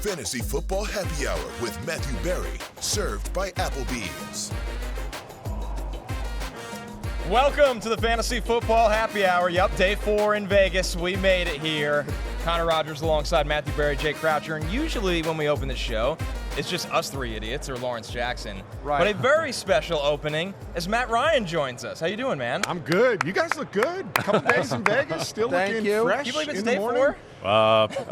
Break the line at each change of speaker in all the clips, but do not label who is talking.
Fantasy Football Happy Hour with Matthew Berry, served by Applebee's.
Welcome to the Fantasy Football Happy Hour. Yep, day 4 in Vegas. We made it here. Connor Rogers alongside Matthew Berry, Jake Croucher. And usually when we open the show, it's just us three idiots or Lawrence Jackson.
Right.
But a very special opening as Matt Ryan joins us. How you doing, man?
I'm good. You guys look good. A couple days in Vegas, still looking fresh.
Can you believe it's
in
day
the morning.
4?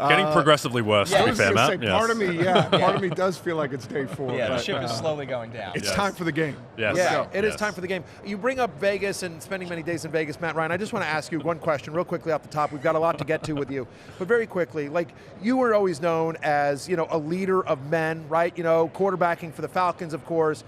Getting progressively worse,
yeah.
to be fair, Matt.
Say, part of me, part of me does feel like it's day 4.
Yeah,
but,
the ship is slowly going down.
It's time for the game.
Yes.
Yeah, it is
Yes.
time for the game. You bring up Vegas and spending many days in Vegas, Matt Ryan. I just want to ask you one question real quickly off the top. We've got a lot to get to with you. But very quickly, like you were always known as, a leader of men, right? Quarterbacking for the Falcons, of course,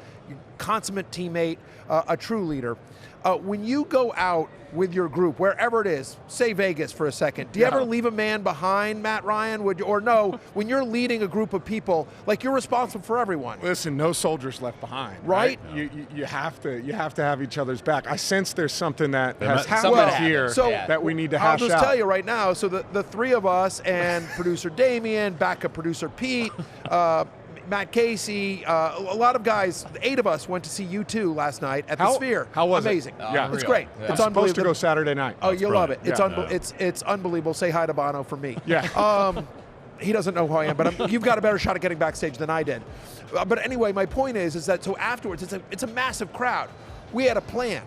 consummate teammate, a true leader. When you go out with your group, wherever it is, say Vegas for a second, do you ever leave a man behind, Matt Ryan? Or no, when you're leading a group of people, like you're responsible for everyone.
Listen, no soldiers left behind.
Right?
You have to have each other's back. I sense there's something that has
something
happened here that we need to hash
I'll just
out.
tell you right now, so the three of us and producer Damien, backup producer Pete, Matt Casey, a lot of guys, 8 of us went to see U2 last night at the Sphere.
How was
Amazing.
it? Yeah.
It's great.
Yeah.
It's
I'm supposed to
unbelievable.
go Saturday night.
Oh, you'll love it. It's
Yeah.
it's unbelievable. Say hi to Bono for me.
Yeah.
He doesn't know who I am, but you've got a better shot at getting backstage than I did. But anyway, my point is that so afterwards, it's a massive crowd. We had a plan.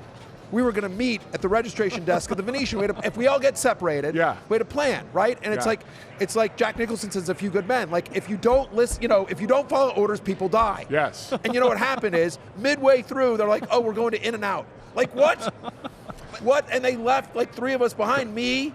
We were going to meet at the registration desk of the Venetian. If we all get separated, we had a plan, right? And it's like Jack Nicholson says, "A Few Good Men." Like if you don't listen, if you don't follow orders, people die.
Yes.
And you know what happened is midway through, they're like, "Oh, we're going to In-N-Out." Like what? What? And they left like 3 of us behind. Me,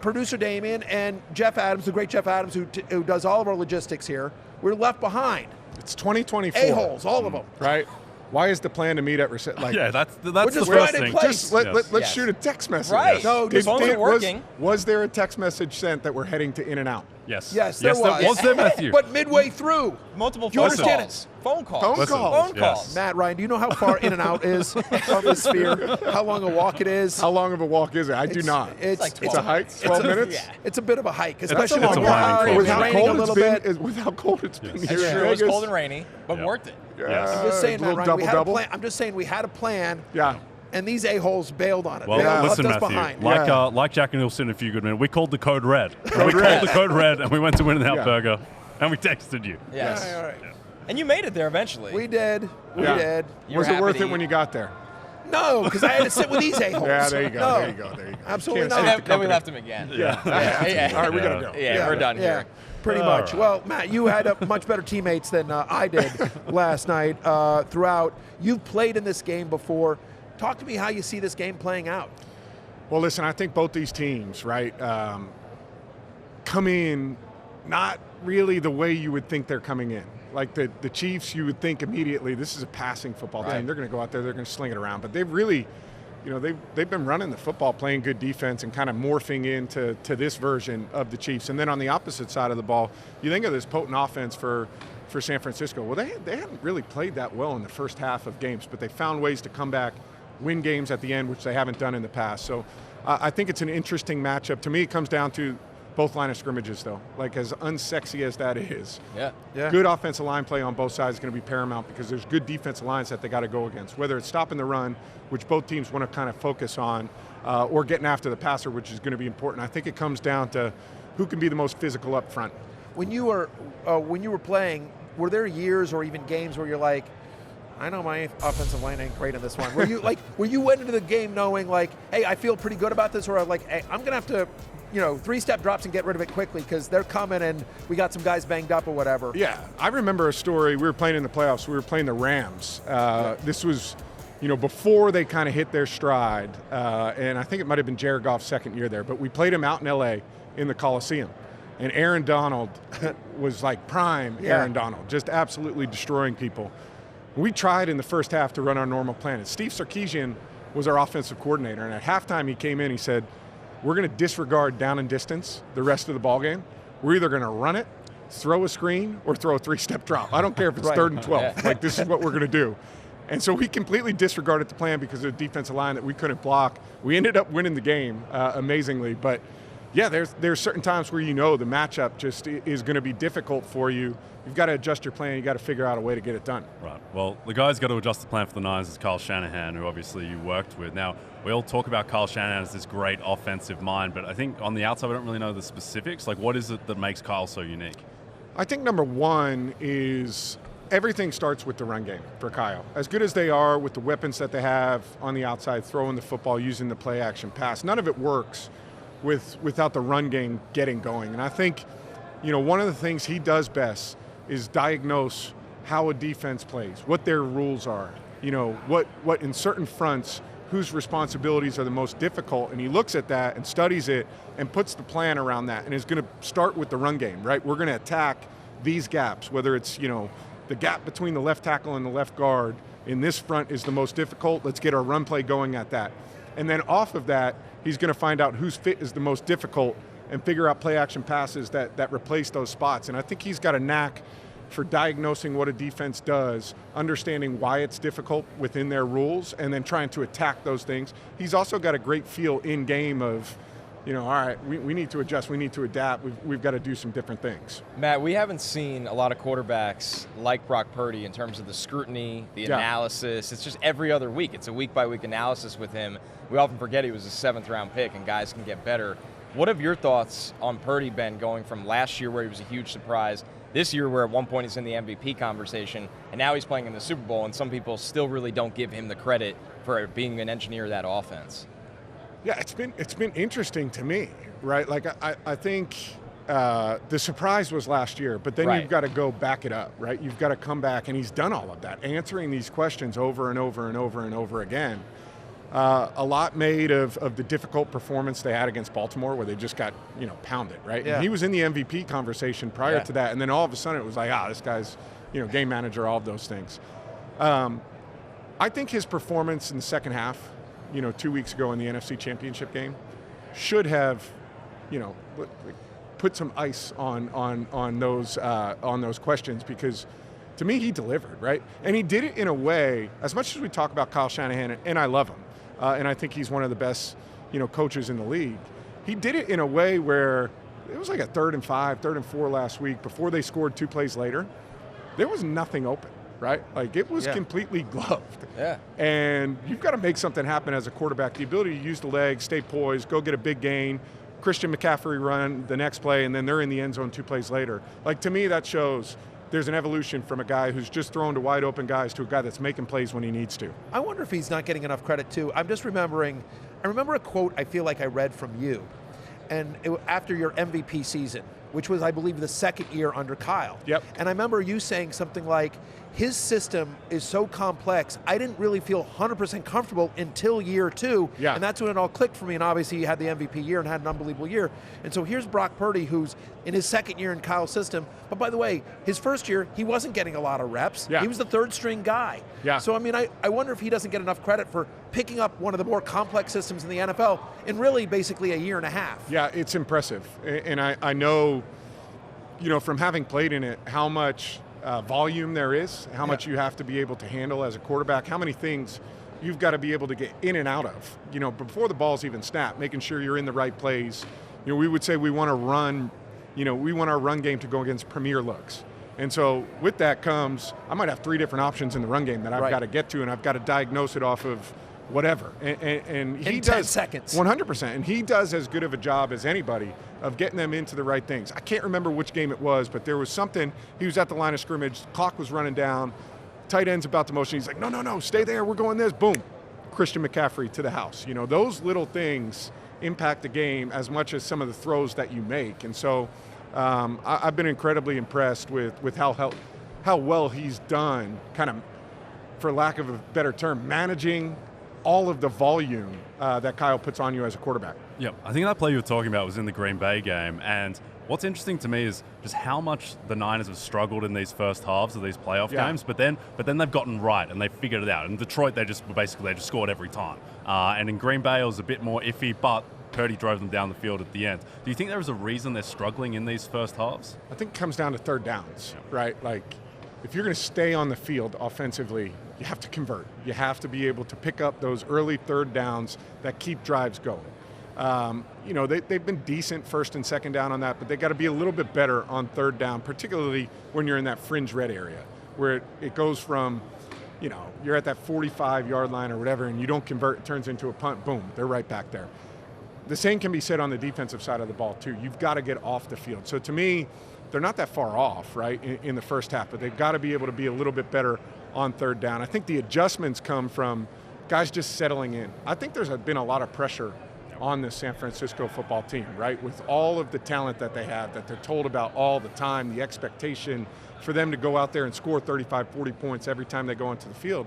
producer Damien, and Jeff Adams, the great Jeff Adams, who does all of our logistics here. We're left behind.
It's 2024.
A-holes, all of them.
Right? Why is the plan to meet at reception?
That's the
just
first
right in
thing.
place.
Just let's shoot a text message.
Right.
No,
the phones are working.
Was there a text message sent that we're heading to In-N-Out?
Yes.
Yes, there was.
Was there, Matthew?
But midway through,
Multiple
Do you
phone
understand
calls. Phone calls.
Phone
Listen,
calls.
Phone
yes.
calls.
Matt Ryan, do you know how far In-N-Out is from the Sphere? How long a walk it is?
How long of a walk is it? I do not.
It's
like
It's a hike? 12 minutes?
Yeah.
It's a bit of a hike,
It's
especially
a
when
long
it was
hike.
raining a little bit.
With how cold it's been
Yes.
here
It's
in
true. It was
Vegas.
cold and rainy, but worked it.
Yes.
I'm just saying,
a little
Matt Ryan, we had a
double-double.
plan. I'm just saying we had a plan,
Yeah.
and these a-holes bailed on it.
Well,
They
listen,
left us
Matthew.
behind.
Like Jack and Nicholson, A Few Good Men, we called the code red. Called the code red, and we went to In-N-Out
Yeah.
Burger, and we texted you.
Yes.
Yeah, all right.
And you made it there eventually.
We did. We
Yeah.
did.
You
Was
were
it
happy
worth
to
it when
eat.
you got there?
No, because I had to sit with these a-holes.
Yeah, there you go.
No,
There you go.
absolutely
Can't
not.
save
And
the
then we
company.
left him again.
Yeah. All right, we got to go.
Yeah, we're done
Yeah,
here.
pretty
All
much.
right.
Well, Matt, you had much better teammates than I did last night throughout. You've played in this game before. Talk to me how you see this game playing out.
Well, listen, I think both these teams, right, come in not really the way you would think they're coming in. Like the Chiefs, you would think immediately, this is a passing football team. They're going to go out there, they're going to sling it around. But they've really, they've been running the football, playing good defense, and kind of morphing into this version of the Chiefs. And then on the opposite side of the ball, you think of this potent offense for San Francisco. Well, they haven't really played that well in the first half of games, but they found ways to come back, win games at the end, which they haven't done in the past. So I think it's an interesting matchup. To me, it comes down to both line of scrimmages, though. Like, as unsexy as that is,
Yeah.
good offensive line play on both sides is going to be paramount because there's good defensive lines that they got to go against, whether it's stopping the run, which both teams want to kind of focus on, or getting after the passer, which is going to be important. I think it comes down to who can be the most physical up front.
When you were playing, were there years or even games where you're like, I know my offensive line ain't great in this one? Were you went into the game knowing like, hey, I feel pretty good about this, or like, hey, I'm going to have to 3-step drops and get rid of it quickly because they're coming and we got some guys banged up or whatever?
Yeah, I remember a story. We were playing in the playoffs. We were playing the Rams. This was, before they kind of hit their stride, and I think it might have been Jared Goff's second year there, but we played him out in L.A. in the Coliseum. And Aaron Donald was like prime Aaron Donald, just absolutely destroying people. We tried in the first half to run our normal plan. And Steve Sarkisian was our offensive coordinator, and at halftime he came in, he said, we're going to disregard down and distance the rest of the ballgame. We're either going to run it, throw a screen, or throw a 3-step drop. I don't care if it's 3rd and 12. Like, this is what we're going to do. And so we completely disregarded the plan because of the defensive line that we couldn't block. We ended up winning the game, amazingly. But yeah, there's certain times where the matchup just is going to be difficult for you. You've got to adjust your plan. You've got to figure out a way to get it done.
Right. Well, the guy's got to adjust the plan for the Niners is Kyle Shanahan, who obviously you worked with. Now, we all talk about Kyle Shanahan as this great offensive mind, but I think on the outside we don't really know the specifics. Like, what is it that makes Kyle so unique?
I think number one is everything starts with the run game for Kyle. As good as they are with the weapons that they have on the outside, throwing the football, using the play action pass, none of it works without the run game getting going. And I think, one of the things he does best is diagnose how a defense plays, what their rules are, what in certain fronts, whose responsibilities are the most difficult. And he looks at that and studies it and puts the plan around that and is going to start with the run game, right? We're going to attack these gaps, whether it's, the gap between the left tackle and the left guard in this front is the most difficult. Let's get our run play going at that. And then off of that, he's going to find out whose fit is the most difficult and figure out play action passes that replace those spots. And I think he's got a knack for diagnosing what a defense does, understanding why it's difficult within their rules, and then trying to attack those things. He's also got a great feel in game of, all right, we need to adjust, we need to adapt, we've got to do some different things.
Matt, we haven't seen a lot of quarterbacks like Brock Purdy in terms of the scrutiny, the analysis. It's just every other week. It's a week-by-week analysis with him. We often forget he was a 7th-round pick, and guys can get better. What have your thoughts on Purdy been going from last year where he was a huge surprise, this year where at one point he's in the MVP conversation, and now he's playing in the Super Bowl, and some people still really don't give him the credit for being an engineer of that offense?
Yeah, it's been interesting to me, right? Like I think the surprise was last year, but then you've got to go back it up, right? You've got to come back, and he's done all of that, answering these questions over and over and over and over again. A lot made of the difficult performance they had against Baltimore where they just got, pounded, right? Yeah. And he was in the MVP conversation prior to that, and then all of a sudden it was like, this guy's, game manager, all of those things. I think his performance in the second half, 2 weeks ago in the NFC Championship game, should have, put some ice on those questions, because to me he delivered, right? And he did it in a way, as much as we talk about Kyle Shanahan, and I love him, and I think he's one of the best, coaches in the league. He did it in a way where it was like a 3rd and 5, 3rd and 4 last week before they scored 2 plays later. There was nothing open, right? Like it was completely gloved. Yeah. And you've got to make something happen as a quarterback. The ability to use the legs, stay poised, go get a big gain, Christian McCaffrey run the next play, and then they're in the end zone 2 plays later. Like, to me, that shows there's an evolution from a guy who's just throwing to wide open guys to a guy that's making plays when he needs to.
I wonder if he's not getting enough credit too. I'm just remembering, I remember a quote I feel like I read from you, and after your MVP season, which was, I believe, the 2nd year under Kyle.
Yep.
And I remember you saying something like, his system is so complex, I didn't really feel 100% comfortable until year 2. Yeah. And that's when it all clicked for me. And obviously he had the MVP year and had an unbelievable year. And so here's Brock Purdy, who's in his 2nd year in Kyle's system. But by the way, his 1st year, he wasn't getting a lot of reps. Yeah. He was the 3rd string guy. Yeah. So, I mean, I wonder if he doesn't get enough credit for picking up one of the more complex systems in the NFL in really basically a year and a half.
Yeah, it's impressive. And I know, from having played in it, how much volume there is, how much you have to be able to handle as a quarterback, how many things you've got to be able to get in and out of, before the ball's even snapped, making sure you're in the right plays. We would say we want to run, we want our run game to go against premier looks. And so with that comes, I might have 3 different options in the run game that I've got to get to, and I've got to diagnose it off of whatever. And he
in
does
10 seconds.
100%. And he does as good of a job as anybody of getting them into the right things. I can't remember which game it was, but there was something, he was at the line of scrimmage, clock was running down, tight end's about to motion, he's like, no, stay there, we're going this, boom, Christian McCaffrey to the house. Those little things impact the game as much as some of the throws that you make. And so I've been incredibly impressed with how well he's done, kind of, for lack of a better term, managing all of the volume that Kyle puts on you as a quarterback.
Yeah, I think that play you were talking about was in the Green Bay game, and what's interesting to me is just how much the Niners have struggled in these first halves of these playoff games, but then they've gotten right and they figured it out. In Detroit, they just scored every time, and in Green Bay it was a bit more iffy, but Purdy drove them down the field at the end. Do you think there is a reason they're struggling in these first halves?
I think it comes down to 3rd downs, right? Like, if you're going to stay on the field offensively, you have to convert. You have to be able to pick up those early 3rd downs that keep drives going. They've been decent first and second down on that, but they got to be a little bit better on third down, particularly when you're in that fringe red area where it goes from, you're at that 45-yard line or whatever, and you don't convert, it turns into a punt, boom, they're right back there. The same can be said on the defensive side of the ball, too. You've got to get off the field. So to me, they're not that far off, right, in the first half, but they've got to be able to be a little bit better on third down. I think the adjustments come from guys just settling in. I think there's been a lot of pressure on this San Francisco football team, right, with all of the talent that they have, that they're told about all the time, the expectation for them to go out there and score 35, 40 points every time they go onto the field.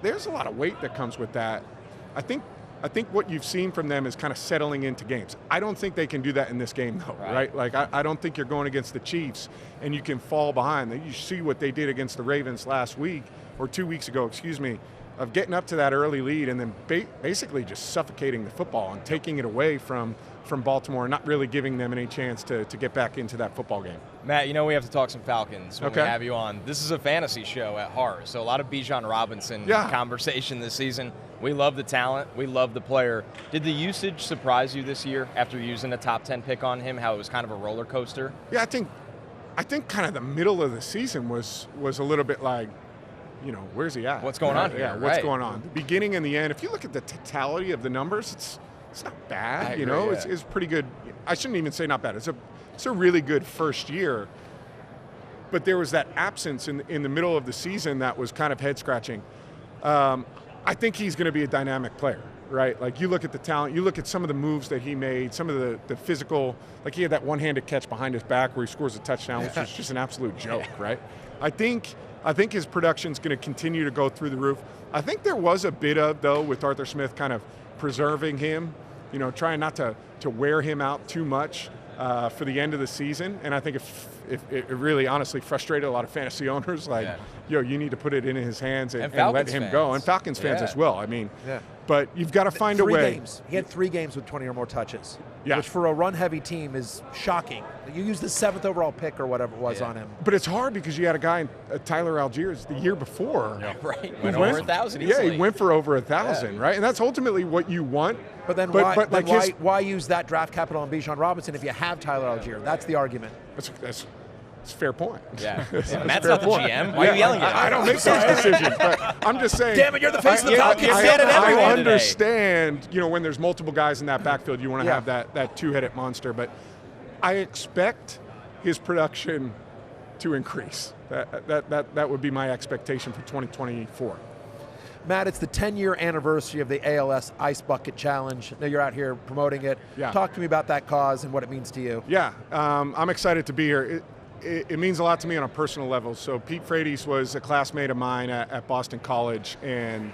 There's a lot of weight that comes with that. I think what you've seen from them is kind of settling into games. I don't think they can do that in this game, though, right? Like, I don't think you're going against the Chiefs and you can fall behind. You see what they did against the Ravens last week, or 2 weeks ago, of getting up to that early lead and then basically just suffocating the football and taking it away from Baltimore and not really giving them any chance to get back into that football game.
Matt, we have to talk some Falcons when we have you on. This is a fantasy show at heart, so a lot of Bijan Robinson conversation this season. We love the talent. We love the player. Did the usage surprise you this year after using a top 10 pick on him, how it was kind of a roller coaster?
Yeah, I think kind of the middle of the season was a little bit like, where's he at?
What's going on here?
Yeah, what's going on? The beginning and the end, if you look at the totality of the numbers, it's not bad. It's pretty good. I shouldn't even say not bad. It's a really good first year. But there was that absence in the middle of the season that was kind of head-scratching. I think he's going to be a dynamic player, right? Like, you look at the talent, you look at some of the moves that he made, some of the physical, like he had that one-handed catch behind his back where he scores a touchdown, which was just an absolute joke, right? I think his production's going to continue to go through the roof. I think there was a bit of, though, with Arthur Smith kind of preserving him, trying not to wear him out too much for the end of the season. And I think it really honestly frustrated a lot of fantasy owners, like, you need to put it in his hands and let him go. And Falcons fans as well. But you've got to find a way.
He had 3 games with 20 or more touches, which for a run-heavy team is shocking. You used the 7th overall pick or whatever it was on him.
But it's hard because you had a guy, Tyler Algiers, the year before.
Yeah. Right. Went over 1,000
easily. Yeah, he went for over 1,000, right? And that's ultimately what you want.
But then why use that draft capital on Bijan Robinson if you have Tyler Algier? That's the argument.
That's a fair point.
Yeah. Matt's not the GM. Why are you yelling at him?
I don't make those decisions, but I'm just saying.
Damn it, you're the face of the Falcons.
I understand, when there's multiple guys in that backfield, you want to have that two-headed monster, but I expect his production to increase. That would be my expectation for 2024.
Matt, it's the 10-year anniversary of the ALS Ice Bucket Challenge. I know you're out here promoting it.
Yeah.
Talk to me about that cause and what it means to you.
Yeah, I'm excited to be here. It means a lot to me on a personal level. So Pete Frates was a classmate of mine at Boston College, and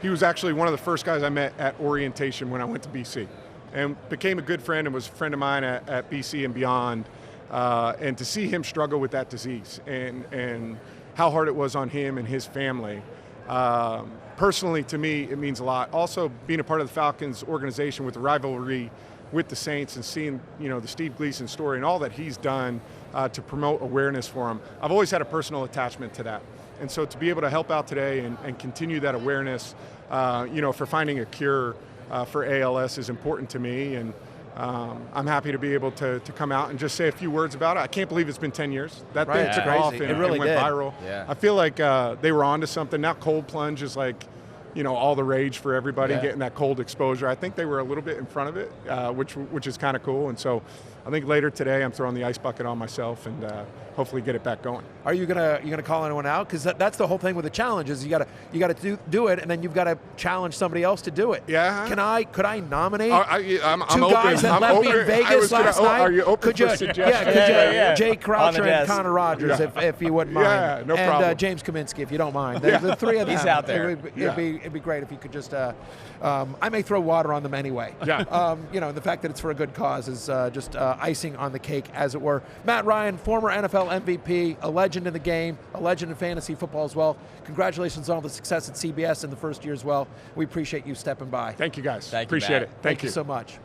he was actually one of the first guys I met at orientation when I went to BC, and became a good friend and was a friend of mine at BC and beyond. And to see him struggle with that disease and how hard it was on him and his family, personally to me, it means a lot. Also, being a part of the Falcons organization with the rivalry with the Saints and seeing, the Steve Gleason story and all that he's done to promote awareness for him, I've always had a personal attachment to that. And so to be able to help out today and continue that awareness, for finding a cure for ALS is important to me. And I'm happy to be able to come out and just say a few words about it. I can't believe it's been 10 years. That thing took off and
it really
went
did.
viral.
Yeah.
I feel like they were onto something. Now cold plunge is like, all the rage for everybody, getting that cold exposure. I think they were a little bit in front of it, which is kind of cool. And so I think later today I'm throwing the ice bucket on myself and hopefully get it back going.
Are you gonna call anyone out? Because that's the whole thing with the challenge is you gotta do it, and then you've got to challenge somebody else to do it.
Yeah.
Could I nominate
I'm
two guys that left me in Vegas last night?
Are you open
could you,
for suggestions?
Jay Croucher and Connor Rogers, if you wouldn't mind.
Yeah, no
and
problem.
James Kaminsky, if you don't mind. The 3 of them.
He's out there.
It'd be great if you could just. I may throw water on them anyway.
Yeah.
The fact that it's for a good cause is just icing on the cake, as it were. Matt Ryan, former NFL MVP, a legend in the game, a legend in fantasy football as well. Congratulations on all the success at CBS in the first year as well. We appreciate you stepping by.
Thank you, guys.
Thank you,
appreciate
Matt.
it.
Thank you so much.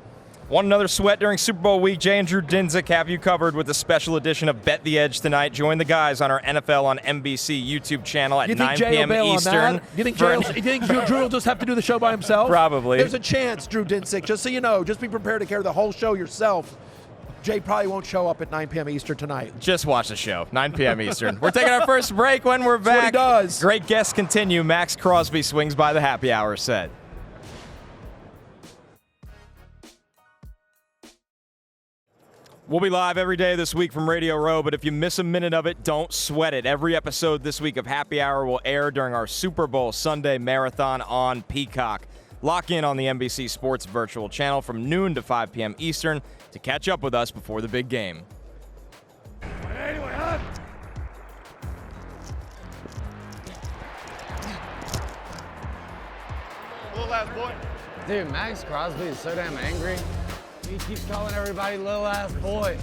Want another sweat during Super Bowl week? Jay and Drew Dinsick have you covered with a special edition of Bet the Edge tonight. Join the guys on our NFL on NBC YouTube channel at 9 p.m. Eastern.
You think Drew will just have to do the show by himself?
Probably.
There's a chance, Drew Dinsick. Just so you know, just be prepared to carry the whole show yourself. Jay probably won't show up at 9 p.m. Eastern tonight.
Just watch the show, 9 p.m. Eastern. We're taking our first break. When we're back,
that's what he does.
Great guests continue. Maxx Crosby swings by the happy hour set. We'll be live every day this week from Radio Row, but if you miss a minute of it, don't sweat it. Every episode this week of Happy Hour will air during our Super Bowl Sunday marathon on Peacock. Lock in on the NBC Sports virtual channel from noon to 5 p.m. Eastern to catch up with us before the big game.
Anyway, huh? Little ass boy.
Dude, Maxx Crosby is so damn angry. He keeps calling everybody little ass boy.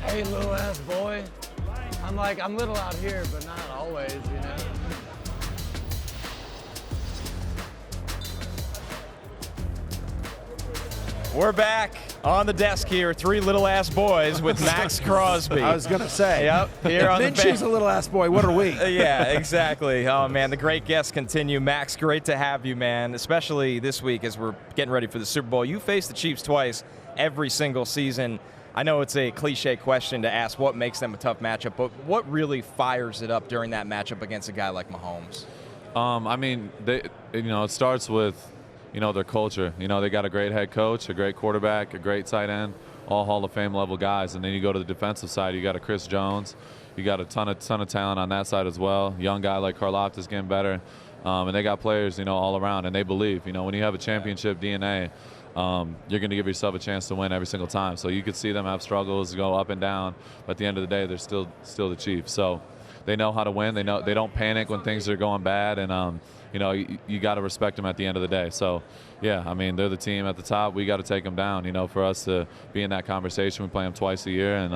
Hey, little ass boy. I'm like, I'm little out here, but not always, you know?
We're back on the desk here, three little ass boys with Maxx Crosby.
I was going to say.
Yep, here on the
Minshew's a little ass boy. What are we?
Yeah, exactly. Oh, man, the great guests continue. Max, great to have you, man, especially this week as we're getting ready for the Super Bowl. You face the Chiefs twice every single season. I know it's a cliche question to ask what makes them a tough matchup, but what really fires it up during that matchup against a guy like Mahomes?
I mean, it starts with, their culture. They got a great head coach, a great quarterback, a great tight end, all Hall of Fame level guys. And then you go to the defensive side, you got a Chris Jones, you got a ton of talent on that side as well. Young guy like Karlaftis getting better, and they got players, all around, and they believe. When you have a championship DNA, you're going to give yourself a chance to win every single time. So you could see them have struggles, go up and down, but at the end of the day, they're still the Chiefs. So they know how to win. They know they don't panic when things are going bad, and you got to respect them at the end of the day. So, yeah, I mean, they're the team at the top. We got to take them down. For us to be in that conversation, we play them twice a year, and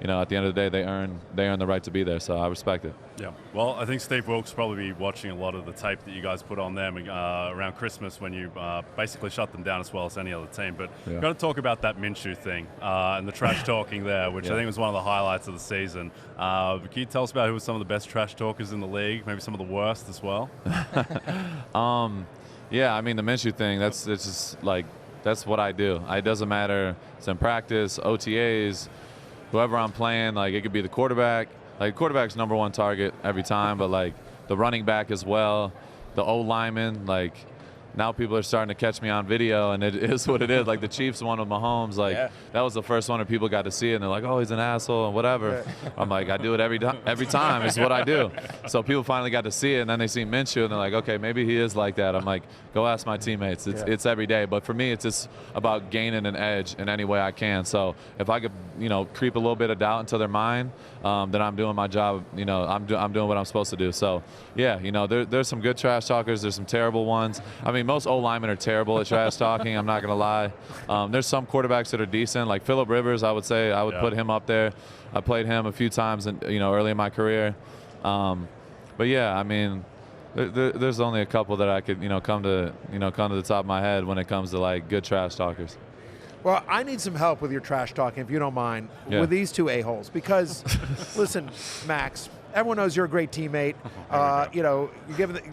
at the end of the day, they earn the right to be there. So I respect it.
Yeah. Well, I think Steve Wilkes probably be watching a lot of the tape that you guys put on them around Christmas when you basically shut them down as well as any other team. But
Yeah.
got to talk about that Minshew thing and the trash talking there, which I think was one of the highlights of the season. Can you tell us about who was some of the best trash talkers in the league, maybe some of the worst as well?
Yeah, I mean, the Minshew thing, that's what I do. It doesn't matter. It's in practice, OTAs, whoever I'm playing, it could be the quarterback. Quarterback's number one target every time, but, the running back as well, the O-lineman, now people are starting to catch me on video, and it is what it is. The Chiefs one with Mahomes, that was the first one where people got to see it, and they're like, oh, he's an asshole and whatever. I'm like, I do it every time. It's what I do. So people finally got to see it, and then they see Minshew, and they're like, okay, maybe he is like that. I'm like, go ask my teammates. It's every day. But for me, it's just about gaining an edge in any way I can. So if I could, creep a little bit of doubt into their mind, then I'm doing my job. I'm doing what I'm supposed to do. So, yeah, there's some good trash talkers. There's some terrible ones. I mean, most O-linemen are terrible at trash talking. I'm not going to lie. There's some quarterbacks that are decent, like Phillip Rivers. I would say I would put him up there. I played him a few times, early in my career. But yeah, I mean, there's only a couple that I could come to the top of my head when it comes to good trash talkers.
Well, I need some help with your trash talking, if you don't mind, with these two a-holes. Because, listen, Max, everyone knows you're a great teammate.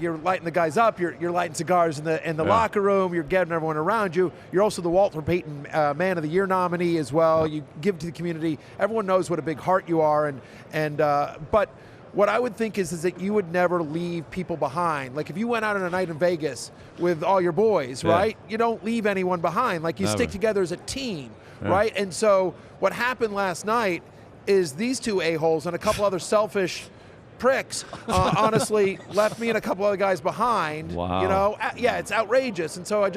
You're lighting the guys up. You're lighting cigars in the locker room. You're getting everyone around you. You're also the Walter Payton Man of the Year nominee as well. You give to the community. Everyone knows what a big heart you are. But what I would think is that you would never leave people behind. If you went out on a night in Vegas with all your boys, right? You don't leave anyone behind. You
Never.
stick together as a team, right? And so what happened last night is these two a-holes and a couple other selfish pricks honestly left me and a couple other guys behind.
Wow.
Yeah, it's outrageous. And so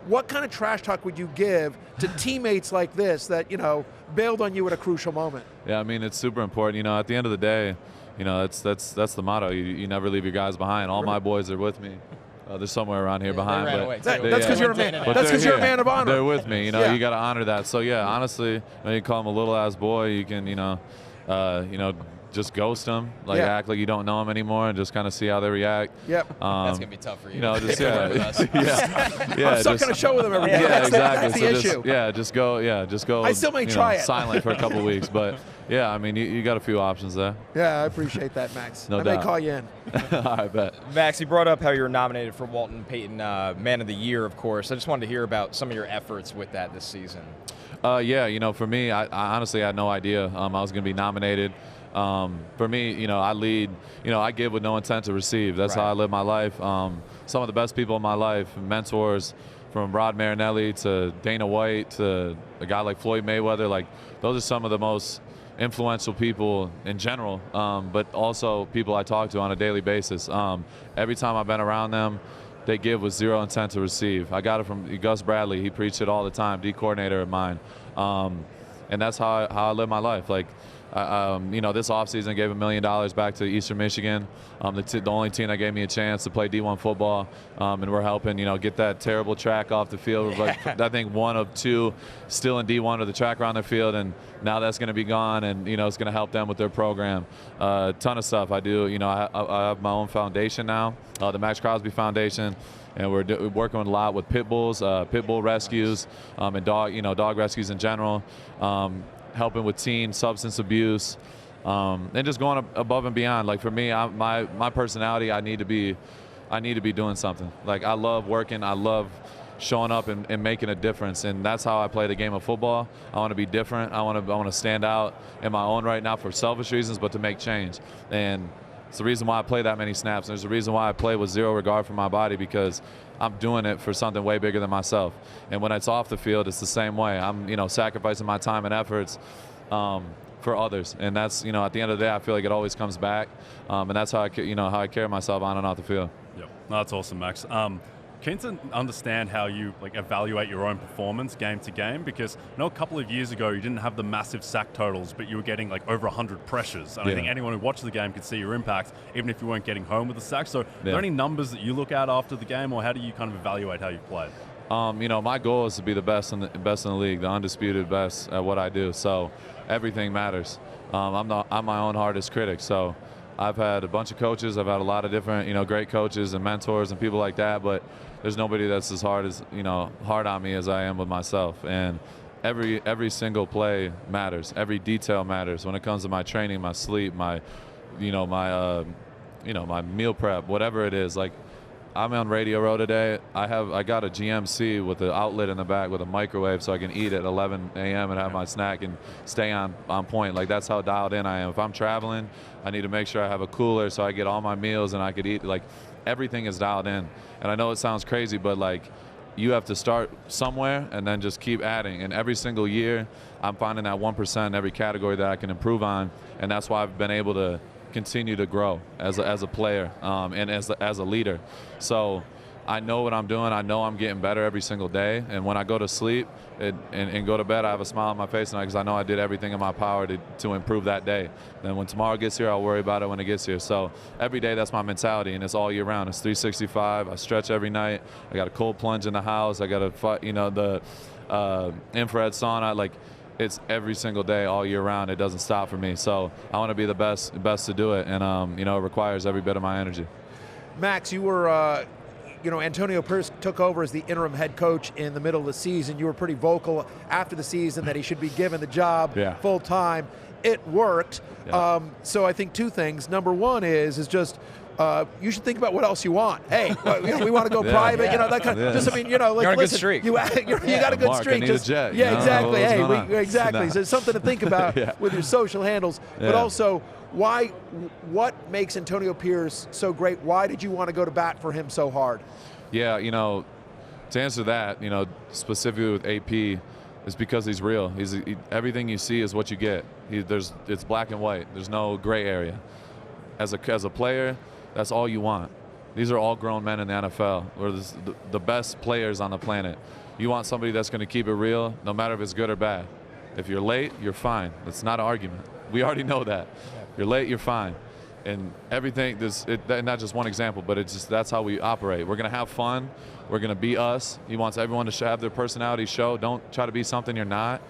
what kind of trash talk would you give to teammates like this that, bailed on you at a crucial moment?
Yeah, I mean, it's super important. At the end of the day, that's the motto. You never leave your guys behind. All my boys are with me. They're somewhere around here behind.
That's because you're a man. That's because you're a man of honor.
They're with me. You got to honor that. So yeah, honestly, you call them a little ass boy. You can, just ghost them, like
Yeah.
act like you don't know them anymore, and just kind of see how they react.
Yep.
That's gonna be tough for you.
You know, just
Work with us.
I'm stuck in a show with him every day.
Yeah, exactly.
That's the
So
issue.
just go.
I still may try it.
Silent for a couple weeks, but yeah, I mean, you got a few options there.
Yeah, I appreciate that, Max.
No
I
doubt.
may call you in.
I bet.
Max, you brought up how you were nominated for Walton Payton Man of the Year, of course. I just wanted to hear about some of your efforts with that this season.
Yeah, for me, I honestly had no idea I was going to be nominated. For me, I lead, I give with no intent to receive. That's how I live my life. Some of the best people in my life, mentors, from Rod Marinelli to Dana White to a guy like Floyd Mayweather, like those are some of the most influential people in general, but also people I talk to on a daily basis. Every time I've been around them, they give with zero intent to receive. I got it from Gus Bradley. He preached it all the time, D coordinator of mine. And that's how I live my life. Like, this offseason gave $1 million back to Eastern Michigan, the only team that gave me a chance to play D1 football, and we're helping, get that terrible track off the field. Like, I think 1 of 2 still in D1 of the track around the field, and now that's going to be gone, and it's going to help them with their program. Ton of stuff I do. I have my own foundation now, the Maxx Crosby Foundation. And we're working a lot with pit bulls, pit bull rescues, and dog rescues in general. Helping with teen substance abuse, and just going above and beyond. Like for me, my personality, I need to be doing something. Like I love working, I love showing up and making a difference, and that's how I play the game of football. I want to be different. I want to stand out in my own right, not for selfish reasons, but to make change. And it's the reason why I play that many snaps. And there's a reason why I play with zero regard for my body, because I'm doing it for something way bigger than myself. And when it's off the field, it's the same way. I'm, sacrificing my time and efforts for others. And that's, at the end of the day, I feel like it always comes back. And that's how I carry myself on and off the field.
Yep, that's awesome, Max. Keen to understand how you evaluate your own performance game to game, because I know a couple of years ago you didn't have the massive sack totals, but you were getting over 100 pressures. And I think anyone who watched the game could see your impact, even if you weren't getting home with the sack. So are there any numbers that you look at after the game, or how do you kind of evaluate how you played?
My goal is to be the best in the league, the undisputed best at what I do. So everything matters. I'm my own hardest critic. So I've had a bunch of coaches. I've had a lot of different, great coaches and mentors and people like that. But there's nobody that's as hard on me as I am with myself. And every single play matters. Every detail matters when it comes to my training, my sleep, my meal prep, whatever it is. Like, I'm on Radio Row today. I got a GMC with an outlet in the back with a microwave, so I can eat at 11 a.m. and have my snack and stay on point. Like, that's how dialed in I am. If I'm traveling, I need to make sure I have a cooler so I get all my meals and I could eat. Like, everything is dialed in. And I know it sounds crazy, but you have to start somewhere and then just keep adding. And every single year, I'm finding that 1% in every category that I can improve on, and that's why I've been able to continue to grow as a player and as a leader. So I know what I'm doing. I know I'm getting better every single day. And when I go to sleep and go to bed, I have a smile on my face because I know I did everything in my power to improve that day. Then when tomorrow gets here, I'll worry about it when it gets here. So every day, that's my mentality, and it's all year round. It's 365. I stretch every night. I got a cold plunge in the house. I got the infrared sauna. It's every single day, all year round. It doesn't stop for me. So I want to be the best to do it, and it requires every bit of my energy.
Max, you were, Antonio Pierce took over as the interim head coach in the middle of the season. You were pretty vocal after the season that he should be given the job full time. It worked.
Yeah.
So I think 2 things. Number 1 is just you should think about what else you want. Hey, we want to go private, that kind of. Just
you're on a good streak.
You got a good
Mark,
streak.
I need a jet,
exactly. Hey, exactly.
Nah.
So it's something to think about with your social handles, but also what makes Antonio Pierce so great? Why did you want to go to bat for him so hard?
Yeah, to answer that, specifically with AP, is because he's real. Everything you see is what you get. It's black and white. There's no gray area. As a player, that's all you want. These are all grown men in the NFL. We're the best players on the planet. You want somebody that's going to keep it real, no matter if it's good or bad. If you're late, you're fine. It's not an argument. We already know that. You're late, you're fine. And everything, not just one example, but that's how we operate. We're going to have fun. We're going to be us. He wants everyone to have their personality show. Don't try to be something you're not,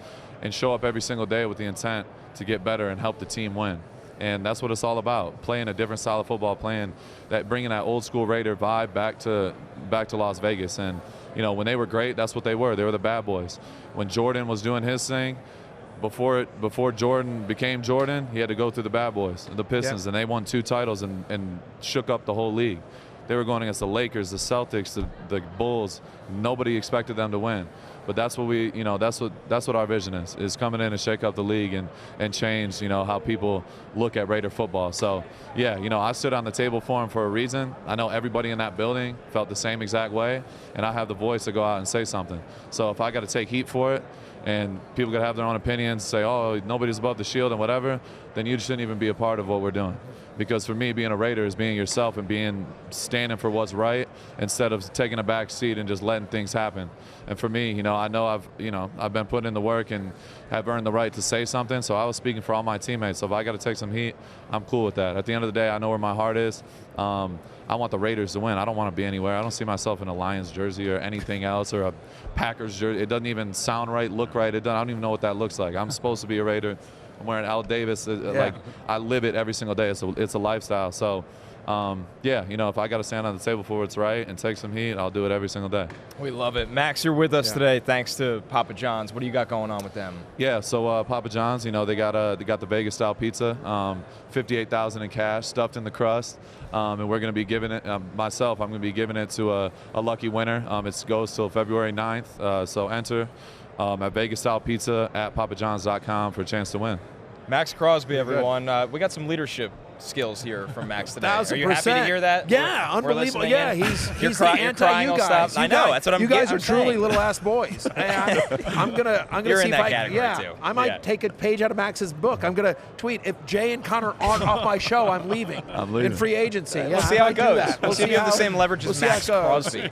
and show up every single day with the intent to get better and help the team win. And that's what it's all about, playing a different style of football, bringing that old school Raider vibe back to Las Vegas. And, when they were great, that's what they were. They were the bad boys. When Jordan was doing his thing, before Jordan became Jordan, he had to go through the bad boys, the Pistons, and they won 2 titles and shook up the whole league. They were going against the Lakers, the Celtics, the Bulls. Nobody expected them to win. But that's what that's what our vision is coming in and shake up the league and change, how people look at Raider football. So, yeah, I stood on the table for him for a reason. I know everybody in that building felt the same exact way, and I have the voice to go out and say something. So if I got to take heat for it, and people got to have their own opinions, say, oh, nobody's above the shield and whatever, then you shouldn't even be a part of what we're doing. Because for me, being a Raider is being yourself and standing for what's right instead of taking a back seat and just letting things happen. And for me, I know I've been putting in the work and have earned the right to say something. So I was speaking for all my teammates. So if I got to take some heat, I'm cool with that. At the end of the day, I know where my heart is. I want the Raiders to win. I don't want to be anywhere. I don't see myself in a Lions jersey or anything else or a Packers jersey. It doesn't even sound right, look right. I don't even know what that looks like. I'm supposed to be a Raider. I'm wearing Al Davis. Like, I live it every single day. It's a lifestyle. So, if I got to stand on the table for what's right and take some heat, I'll do it every single day.
We love it. Max, you're with us today thanks to Papa John's. What do you got going on with them?
Yeah, so Papa John's, they got the Vegas-style pizza, $58,000 in cash stuffed in the crust, and we're going to be giving it, I'm going to be giving it to a lucky winner. It goes till February 9th, so enter at Vegas-style pizza at papajohns.com for a chance to win.
Maxx Crosby, everyone. We got some leadership skills here from Max today.
1,000%.
Are you happy to hear that?
Yeah, unbelievable. Yeah, he's the
crying
anti-you
all
guys.
stuff. I know. That's what I'm
You guys
I'm
are truly
saying.
little ass boys. I'm gonna
You're
see
in
if
that
I
category too.
I might
Yeah.
take a page out of Max's book. I'm gonna tweet, if Jay and Connor aren't off my show, I'm leaving. In free agency. Yeah,
We'll see how it goes.
That.
We'll see if you have the same leverage as Maxx Crosby.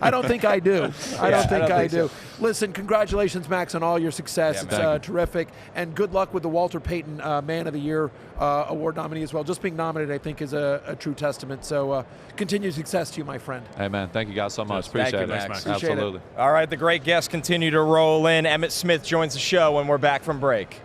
I don't think I do. I don't think I do.
so.
Listen, congratulations, Max, on all your success.
Yeah,
it's terrific. And good luck with the Walter Payton Man of the Year award nominee as well. Just being nominated, I think, is a true testament. So continued success to you, my friend.
Hey, man, thank you guys so much.
Thank
Appreciate
you,
it.
Max.
Absolutely.
All right, the great guests continue to roll in. Emmitt Smith joins the show when we're back from break.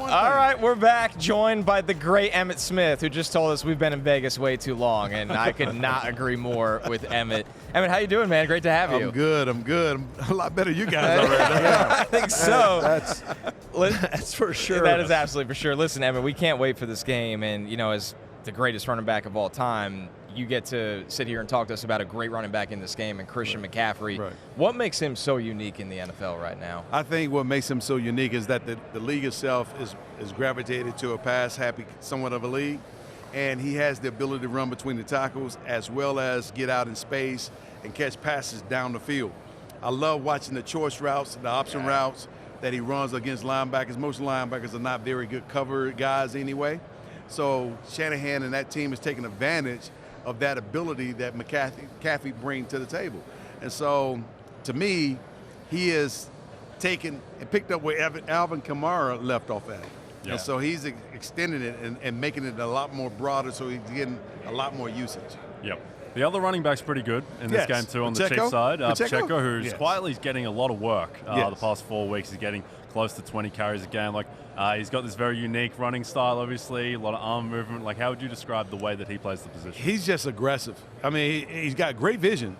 All right, we're back, joined by the great Emmitt Smith, who just told us we've been in Vegas way too long, and I could not agree more with Emmitt. Emmitt, how you doing, man? Great to have you.
I'm good. I'm a lot better than you guys already.
I think so.
That's for sure.
That is absolutely for sure. Listen, Emmitt, we can't wait for this game, and as the greatest running back of all time, you get to sit here and talk to us about a great running back in this game and Christian McCaffrey.
Right.
What makes him so unique in the NFL right now?
I think what makes him so unique is that the league itself is gravitated to a pass-happy somewhat of a league, and he has the ability to run between the tackles as well as get out in space and catch passes down the field. I love watching the choice routes, the option routes that he runs against linebackers. Most linebackers are not very good cover guys anyway. So Shanahan and that team is taking advantage of that ability that McCaffrey brings to the table. And so, to me, he is taken and picked up where Alvin Kamara left off at.
Yeah.
And so he's extending it and making it a lot more broader, so he's getting a lot more usage.
Yep. The other running back's pretty good in this game too on the
Pacheco?
Chiefs side.
Pacheco?
Pacheco, who's
Yes.
quietly getting a lot of work
Yes.
the past 4 weeks. He's getting close to 20 carries a game. He's got this very unique running style, obviously, a lot of arm movement. How would you describe the way that he plays the position?
He's just aggressive. I mean, he's got great vision,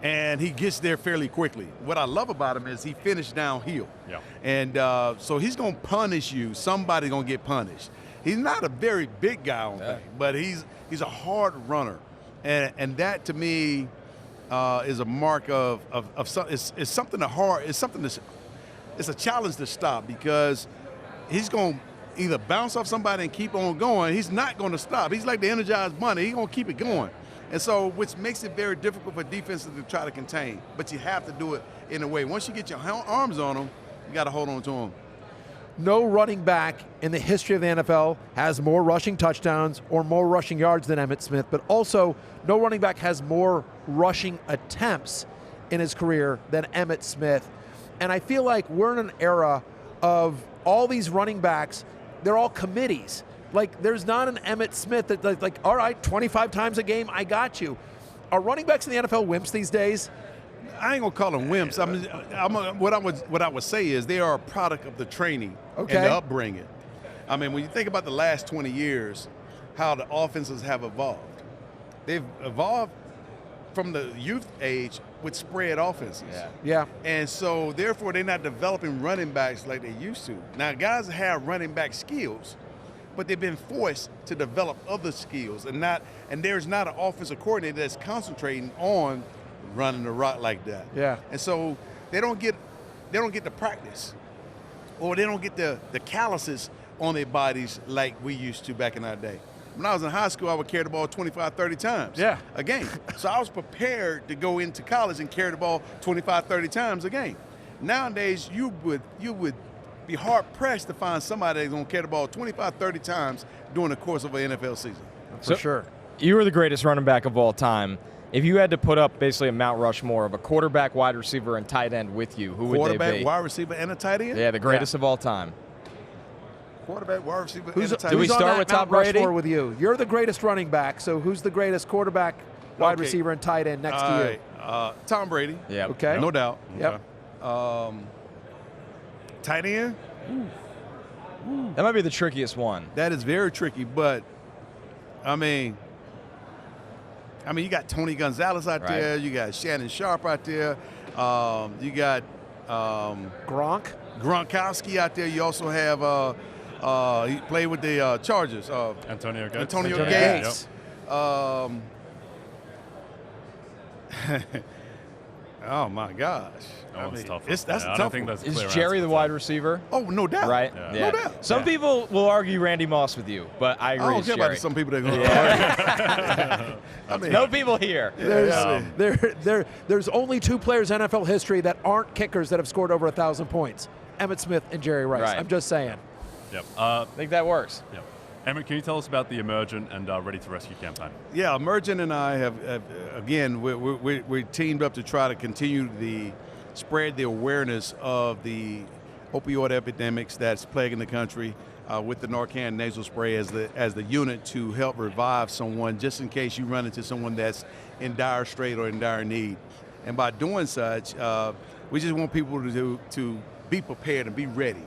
and he gets there fairly quickly. What I love about him is he finished downhill.
Yeah.
And so he's going to punish you. Somebody's going to get punished. He's not a very big guy on thing, but he's a hard runner. And that, to me, is a mark of it's something hard. It's something it's a challenge to stop, because he's going to either bounce off somebody and keep on going. He's not going to stop. He's like the Energized Bunny. He's going to keep it going. And so, which makes it very difficult for defenses to try to contain. But you have to do it in a way. Once you get your arms on him, you got to hold on to him.
No running back in the history of the NFL has more rushing touchdowns or more rushing yards than Emmitt Smith, but also no running back has more rushing attempts in his career than Emmitt Smith. And I feel like we're in an era of all these running backs, they're all committees. Like, there's not an Emmitt Smith that, like, all right, 25 times a game, I got you. Are running backs in the NFL wimps these days?
I ain't gonna call them wimps. What I would say is they are a product of the training and the upbringing. I mean, when you think about the last 20 years, how the offenses have evolved. They've evolved from the youth age with spread offenses.
Yeah.
And so, therefore, they're not developing running backs like they used to. Now, guys have running back skills, but they've been forced to develop other skills, and there's not an offensive coordinator that's concentrating on running the rock like that.
Yeah.
And so they don't get the practice, or they don't get the calluses on their bodies like we used to back in our day. When I was in high school, I would carry the ball 25, 30 times a game. So I was prepared to go into college and carry the ball 25, 30 times a game. Nowadays, you would be hard-pressed to find somebody that's going to carry the ball 25, 30 times during the course of an NFL season.
For sure.
You were the greatest running back of all time. If you had to put up basically a Mount Rushmore of a quarterback, wide receiver, and tight end with you, who would they be?
Quarterback, wide receiver, and a tight end?
Yeah, the greatest of all time.
Quarterback, wide receiver, and a tight end.
Do we start with Tom Brady?
Rushmore with you? You're the greatest running back, so who's the greatest quarterback, wide receiver, and tight end next to you?
Tom Brady.
Yeah.
Okay.
No doubt.
Yep.
Tight end?
That might be the trickiest one.
That is very tricky, but, I mean, you got Tony Gonzalez out there. You got Shannon Sharp out there. You got Gronkowski out there. You also have he played with the Chargers.
Antonio Gates.
Antonio Gates. Oh my gosh!
That's tough.
That's a
I
tough
don't think
one.
that's a clear
Is Jerry
answer.
the wide receiver?
Oh, no doubt.
Right?
No doubt.
Some people will argue Randy Moss with you, but I agree
I don't
with
care
Jerry.
about some people that are going to argue.
No people here.
There's only two players in NFL history that aren't kickers that have scored over 1,000 points: Emmitt Smith and Jerry Rice.
Right.
I'm just saying.
Yep.
I think that works.
Yep. Emmett, can you tell us about the Emergent and Ready to Rescue campaign?
Yeah, Emergent and I have again, we're teamed up to try to continue spread the awareness of the opioid epidemics that's plaguing the country with the Narcan nasal spray as the unit to help revive someone, just in case you run into someone that's in dire strait or in dire need. And by doing such, we just want people to be prepared and be ready.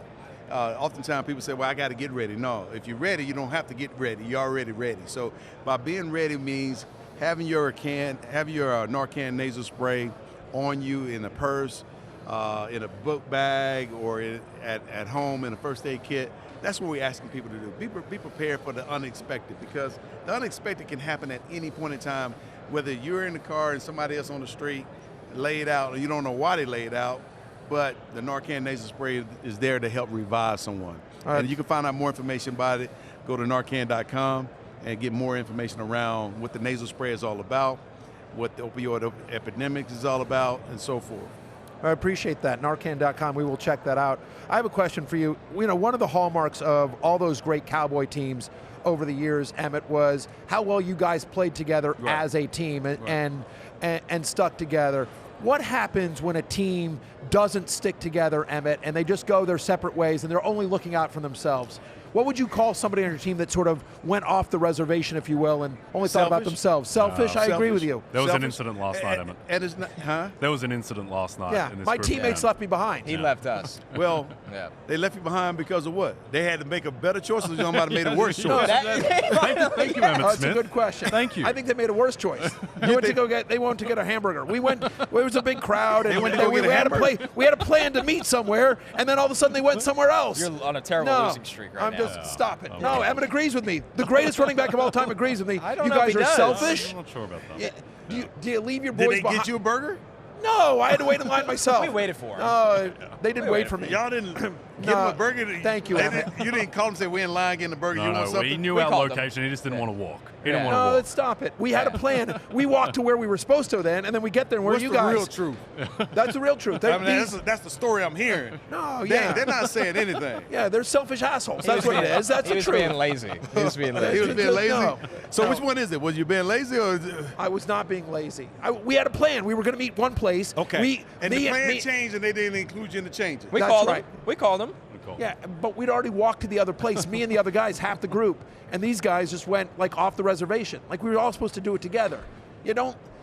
Oftentimes people say, well, I got to get ready. No, if you're ready, you don't have to get ready. You're already ready. So by being ready means having your Narcan nasal spray on you in a purse, in a book bag, or at home in a first aid kit. That's what we're asking people to do. Be prepared for the unexpected, because the unexpected can happen at any point in time, whether you're in the car and somebody else on the street laid out and you don't know why they laid out. But the Narcan nasal spray is there to help revive someone. Right. And you can find out more information about it. Go to Narcan.com and get more information around what the nasal spray is all about, what the opioid epidemic is all about, and so forth.
I appreciate that. Narcan.com, we will check that out. I have a question for you. You know, one of the hallmarks of all those great Cowboy teams over the years, Emmitt, was how well you guys played together as a team and stuck together. What happens when a team doesn't stick together, Emmitt, and they just go their separate ways and they're only looking out for themselves? What would you call somebody on your team that sort of went off the reservation, if you will, and only thought about themselves? Selfish? I agree with you.
There was an incident last night, Emmitt.
And it's not, huh?
There was an incident last night.
Yeah,
in this
my
group
teammates
game.
left me behind.
He left us.
Well, they left you behind because of what? They had to make a better choice, or somebody made a worse choice?
Thank you, Emmitt
That's
Smith.
a good question.
Thank you.
I think they made a worse choice. They went to get a hamburger. We went. It was a big crowd, and
They went to go get a hamburger?
We had a plan to meet somewhere, and then all of a sudden they went somewhere else.
You're on a terrible losing streak right now.
Just stop it. No, Emmitt agrees with me. The greatest running back of all time agrees with me.
I don't
you
know
guys
if he
are
does.
selfish.
I'm not sure about that.
Do you leave your
Did
boys
they
behind?
get you a burger?
No, I had to wait in line myself.
We waited for him.
No, they didn't wait for me.
Y'all didn't give him a burger?
Thank you, Emmitt.
You didn't call him and say, we're in line getting a burger. You want something?
He knew
We
our
called him.
location. He just didn't want to walk. He didn't want
No,
to walk.
let's stop it. We had a plan. We walked to where we were supposed to then, and then we get there, and where
What's
are you
the
guys?
real truth?
That's the real truth.
I mean, that's the story I'm hearing.
No,
They're not saying anything.
Yeah, they're selfish assholes. That's what it is. That's
He
the
was
truth.
being lazy. He was being lazy.
He was being lazy?
No.
So
No.
which one is it? Was you being lazy or?
I was not being lazy. We had a plan. We were going to meet one place.
Okay. The plan changed and they didn't include you in the changes.
We
That's
called
right.
him. We called him.
Yeah, but we'd already walked to the other place. Me and the other guys, half the group, and these guys just went like off the reservation. Like we were all supposed to do it together. You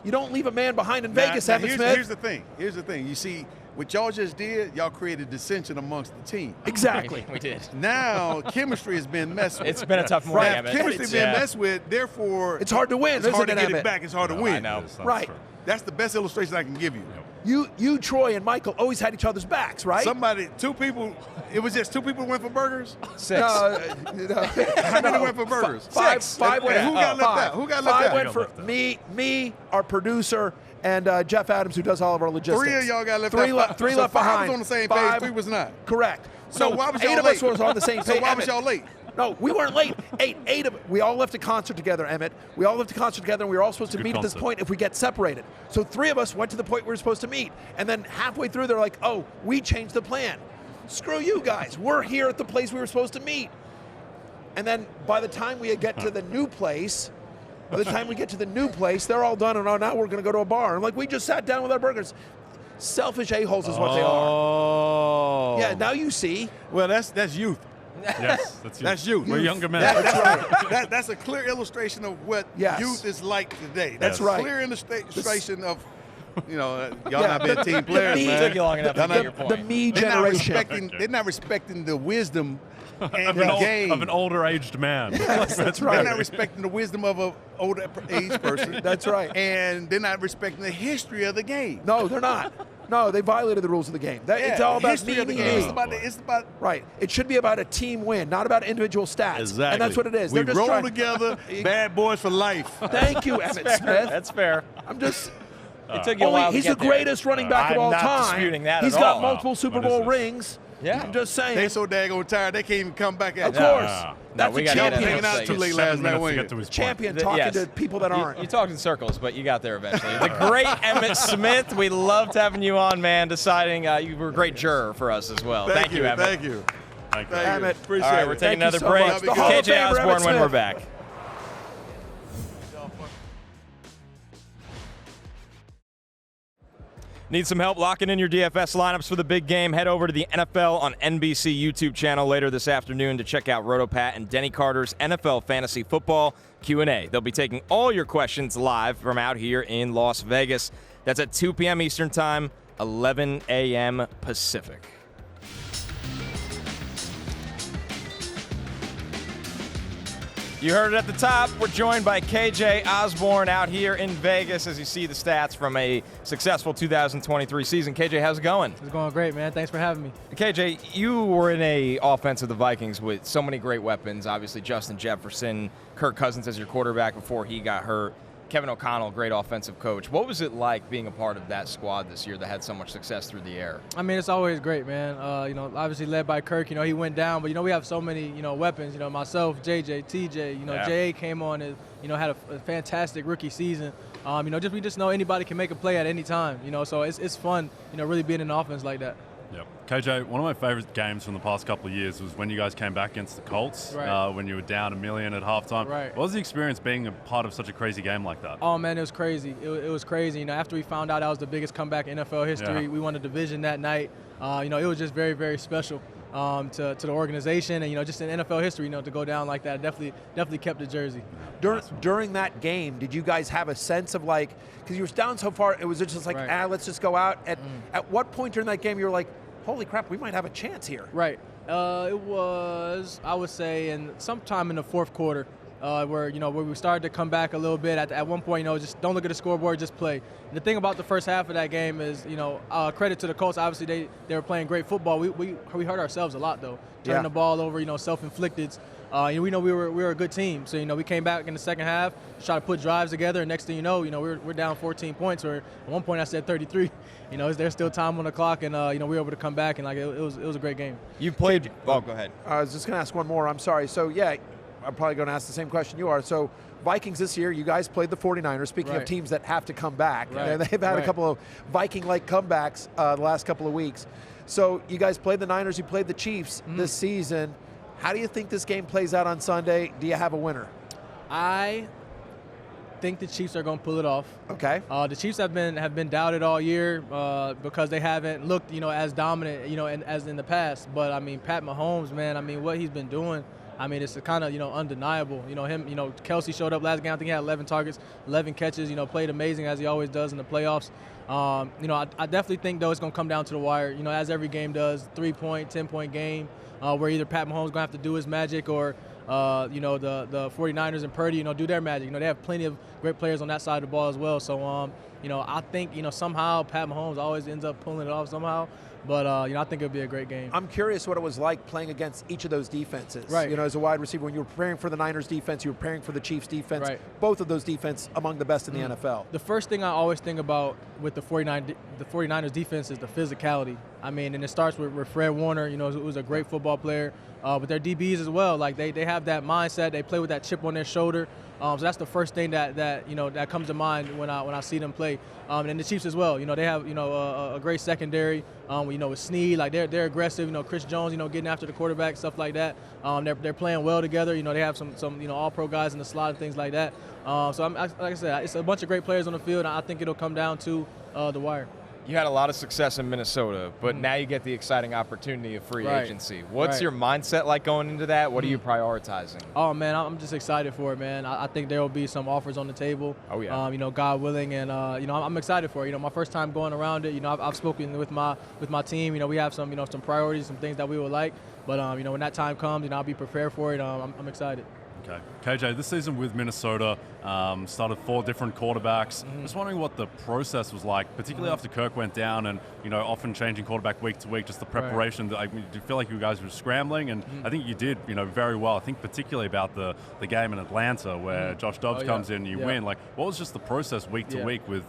You don't leave a man behind in
Now-
Vegas,
now
Emmitt Smith.
Here's the thing. Here's the thing. You see, what y'all just did, y'all created dissension amongst the team.
Exactly.
We did.
Now, chemistry has been messed with.
It's been a tough morning,
Right.
Emmitt.
Chemistry been messed with, therefore
It's hard to win,
It's hard to
isn't it,
get
Emmitt?
it back. It's hard to win.
I know.
That's
Right.
true.
That's the best illustration I can give you.
You, Troy, and Michael always had each other's backs, right?
Somebody, two people. It was just two people went for burgers.
6.
No,
How many went for burgers?
Five went.
And who got left
five.
out? Who got left
Five
out?
went
Who
for
got left
me, our producer, and Jeff Adams, who does all of our logistics.
Three of y'all got left
Three
out.
Three
So
left
five
behind.
was on the same
Five-
page. Three was not.
Correct.
So why was y'all
eight of
late?
us was on the same page.
So why was
Emmitt.
y'all late?
No, we weren't late. Eight of we all left a concert together, Emmitt. We all left a concert together, and we were all supposed to
Good
meet at this
concert.
point if we get separated. So three of us went to the point we were supposed to meet, and then halfway through, they're like, "Oh, we changed the plan. Screw you guys. We're here at the place we were supposed to meet." And then by the time we get to the new place, they're all done, and now we're going to go to a bar. I'm like, we just sat down with our burgers. Selfish a-holes is what they are.
Oh.
Yeah, now you see.
Well, that's youth.
Yes, that's you.
That's you.
We're younger men.
That's right.
That's a clear illustration of what
Yes.
youth is like today.
That's
That's
right.
Clear illustration of, y'all
Yeah.
not being team players,
me-
man.
Took you long enough to
Y'all
get
not-
your point.
The me
They're not
generation.
respecting. They're not respecting the wisdom and
of,
the game.
of an older aged man.
Yes, that's
They're
right.
not respecting the wisdom of an older age person.
That's right.
And they're not respecting the history of the game.
No, they're not. No, they violated the rules of the game. It's all about
history
me,
of the
me,
game.
me.
It's about
Right. It should be about a team win, not about individual stats.
exactly.
And that's what it is.
We
They're just
roll
trying-
together, bad boys for life.
Thank you, Emmitt Smith.
That's fair.
I'm just.
It took you a while to
He's
get
the
there.
greatest running back of
I'm
all
not
time.
disputing that
He's
at
got
all.
multiple Super
What is
Bowl
this?
rings.
Yeah.
I'm just saying.
They're so daggone tired, they can't even come back at
Of
you.
course.
No,
That's
we
a
gotta get
champion.
Hanging out too late
7
last night,
minutes to
wasn't
get
you?
to his point.
Champion talking
Yes.
to people that aren't.
You talked in circles, but you got there eventually. The great Emmitt Smith. We loved having you on, man. Deciding you were a great juror for us as well. Thank you, Emmitt.
Thank you.
Thank you.
Thank you.
Emmitt.
Appreciate
All right,
it.
we're taking
Thank you
another
so
break.
much. The Hall of
KJ
Famer
Osborn
Emmitt
when we're
Smith.
back. Need some help locking in your DFS lineups for the big game? Head over to the NFL on NBC YouTube channel later this afternoon to check out Rotopat and Denny Carter's NFL Fantasy Football Q&A. They'll be taking all your questions live from out here in Las Vegas. That's at 2 p.m. Eastern Time, 11 a.m. Pacific. You heard it at the top. We're joined by KJ Osborn out here in Vegas as you see the stats from a successful 2023 season. KJ, how's it going?
It's going great, man. Thanks for having me.
KJ, you were in a offense of the Vikings with so many great weapons. Obviously, Justin Jefferson, Kirk Cousins as your quarterback before he got hurt. Kevin O'Connell, great offensive coach. What was it like being a part of that squad this year that had so much success through the air?
I mean, it's always great, man. Obviously led by Kirk. He went down, but we have so many, weapons. myself, JJ, TJ.
Yeah.
JA came on and had a fantastic rookie season. We just know anybody can make a play at any time. So it's fun. Really being in an offense like that.
Yep. KJ, one of my favorite games from the past couple of years was when you guys came back against the Colts,
Right.
when you were down $1 million at halftime.
Right.
What was the experience being a part of such a crazy game like that?
Oh man, it was crazy. It was crazy. After we found out that was the biggest comeback in NFL history,
Yeah.
we won the division that night. It was just very, very special to the organization and just in NFL history. To go down like that, definitely kept the jersey.
During that game, did you guys have a sense of because you were down so far, it was just like,
Right.
let's just go out? At what point during that game you were like, holy crap, we might have a chance here?
Right. It was, I would say, sometime in the fourth quarter, where we started to come back a little bit. At one point, just don't look at the scoreboard, just play. And the thing about the first half of that game is, credit to the Colts. Obviously, they were playing great football. We hurt ourselves a lot though, turning
Yeah.
the ball over, self-inflicted. We know we were a good team, so we came back in the second half, tried to put drives together, and next thing you know, we're down 14 points. Or at one point I said 33. There's still time on the clock, and we were able to come back, and it was a great game.
You played. Oh, go ahead.
I was just going to ask one more. I'm sorry. So, yeah, I'm probably going to ask the same question you are. So, Vikings this year, you guys played the 49ers. Speaking of
Right.
teams that have to come back,
Right.
they've had a
Right.
couple of Viking-like comebacks the last couple of weeks. So, you guys played the Niners, you played the Chiefs this season. How do you think this game plays out on Sunday? Do you have a winner?
I think the Chiefs are going to pull it off.
Okay.
The Chiefs have been doubted all year because they haven't looked, as dominant, as in the past. But I mean, Pat Mahomes, man, what he's been doing, I mean, it's kind of, undeniable. Kelsey showed up last game. I think he had 11 targets, 11 catches, played amazing as he always does in the playoffs. I definitely think, though, it's going to come down to the wire, as every game does, 3-point, 10-point game, where either Pat Mahomes is going to have to do his magic or, the 49ers and Purdy, do their magic. They have plenty of great players on that side of the ball as well. So, I think, somehow Pat Mahomes always ends up pulling it off somehow. But, I think it'll be a great game.
I'm curious what it was like playing against each of those defenses.
Right.
As a wide receiver, when you were preparing for the Niners defense, you were preparing for the Chiefs defense.
Right.
Both of those defense among the best in the NFL.
The first thing I always think about with the 49ers defense is the physicality. I mean, and it starts with Fred Warner, who's a great football player, but their DBs as well. Like, they have that mindset. They play with that chip on their shoulder. So that's the first thing that comes to mind when I see them play. And the Chiefs as well. They have a great secondary. With Snead, like they're aggressive. Chris Jones, getting after the quarterback, stuff like that. They're playing well together. They have some all-pro guys in the slot and things like that. So like I said, it's a bunch of great players on the field. And I think it'll come down to the wire.
You had a lot of success in Minnesota, but now you get the exciting opportunity of free agency. What's your mindset like going into that? What are you prioritizing?
Oh, man, I'm just excited for it, man. I think there will be some offers on the table.
Oh, yeah.
God willing, and, I'm excited for it. My first time going around it, I've spoken with my team. We have some priorities, some things that we would like. But, when that time comes, I'll be prepared for it. I'm excited.
Okay. KJ, this season with Minnesota, started 4 different quarterbacks. Just wondering what the process was like, particularly after Kirk went down and, often changing quarterback week to week, just the preparation. Do you feel like you guys were scrambling? And I think you did, very well. I think particularly about the game in Atlanta where Josh Dobbs comes in and you win. Like, what was just the process week to week with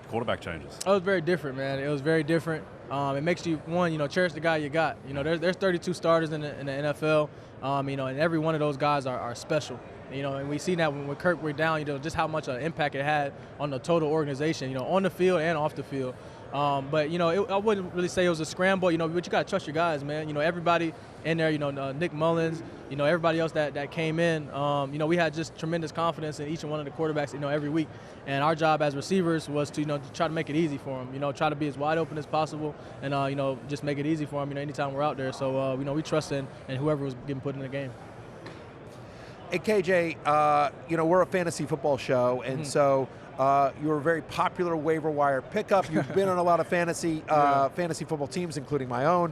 quarterback changes?
It was very different, man. It was very different. It makes you, cherish the guy you got. There's 32 starters in the NFL. And every one of those guys are special. And we see that when Kirk went down, just how much impact it had on the total organization, on the field and off the field. But, I wouldn't really say it was a scramble, but you got to trust your guys, man. Everybody in there, Nick Mullins, everybody else that came in, we had just tremendous confidence in each one of the quarterbacks, every week. And our job as receivers was to, to try to make it easy for them, try to be as wide open as possible and, just make it easy for them, anytime we're out there. So, we trust in whoever was getting put in the game.
Hey, KJ, we're a fantasy football show, and so you're a very popular waiver wire pickup. You've been on a lot of fantasy football teams, including my own,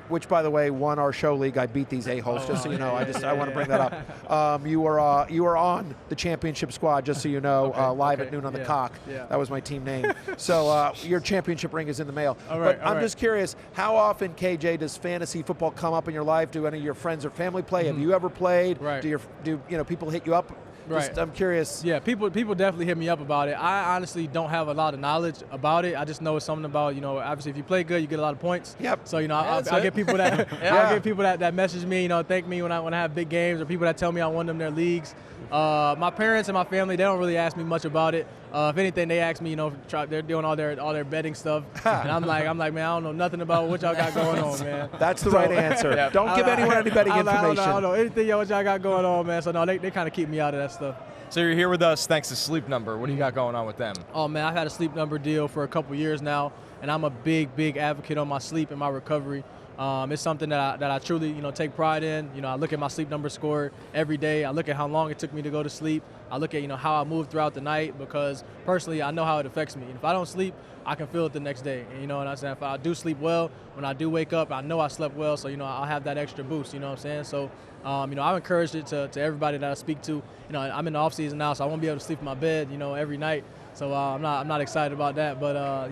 which, by the way, won our show league. I beat these a-holes, just so you know. I want to bring that up. You were on the championship squad, just so you know, live at noon on the Cock. Yeah. That was my team name. So your championship ring is in the mail. I'm just curious, how often, KJ, does fantasy football come up in your life? Do any of your friends or family play? Have you ever played?
Right.
Do people hit you up?
Right.
I'm curious.
Yeah, people definitely hit me up about it. I honestly don't have a lot of knowledge about it. I just know it's something about, obviously if you play good, you get a lot of points.
Yep.
So, I'll get people that I'll get people that message me, thank me when I have big games, or people that tell me I won them their leagues. My parents and my family, they don't really ask me much about it. If anything, they ask me, they're doing all their betting stuff, and I'm like, man, I don't know nothing about what y'all got going on, man.
That's the right answer. Yeah. Don't give anyone any betting information.
I don't know anything what y'all got going on, man. So no, they kind of keep me out of that stuff.
So you're here with us thanks to Sleep Number. What do you got going on with them?
Oh, man, I've had a Sleep Number deal for a couple years now, and I'm a big advocate on my sleep and my recovery. It's something that I truly, take pride in. I look at my Sleep Number score every day. I look at how long it took me to go to sleep. I look at, how I move throughout the night, because personally, I know how it affects me. And if I don't sleep, I can feel it the next day. And, what I'm saying? If I do sleep well, when I do wake up, I know I slept well, so, I'll have that extra boost, you know what I'm saying? So, I've encouraged it to everybody that I speak to. I'm in the off season now, so I won't be able to sleep in my bed, every night. So I'm not excited about that, but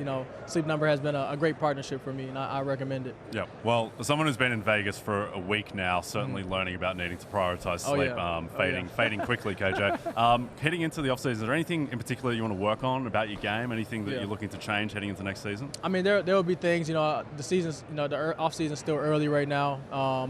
Sleep Number has been a great partnership for me, and I recommend it.
Yeah. Well, as someone who's been in Vegas for a week now, certainly learning about needing to prioritize sleep, fading quickly, KJ. Heading into the offseason, is there anything in particular you want to work on about your game? Anything that you're looking to change heading into next season? I
mean, there will be things. The season's, the off season's still early right now,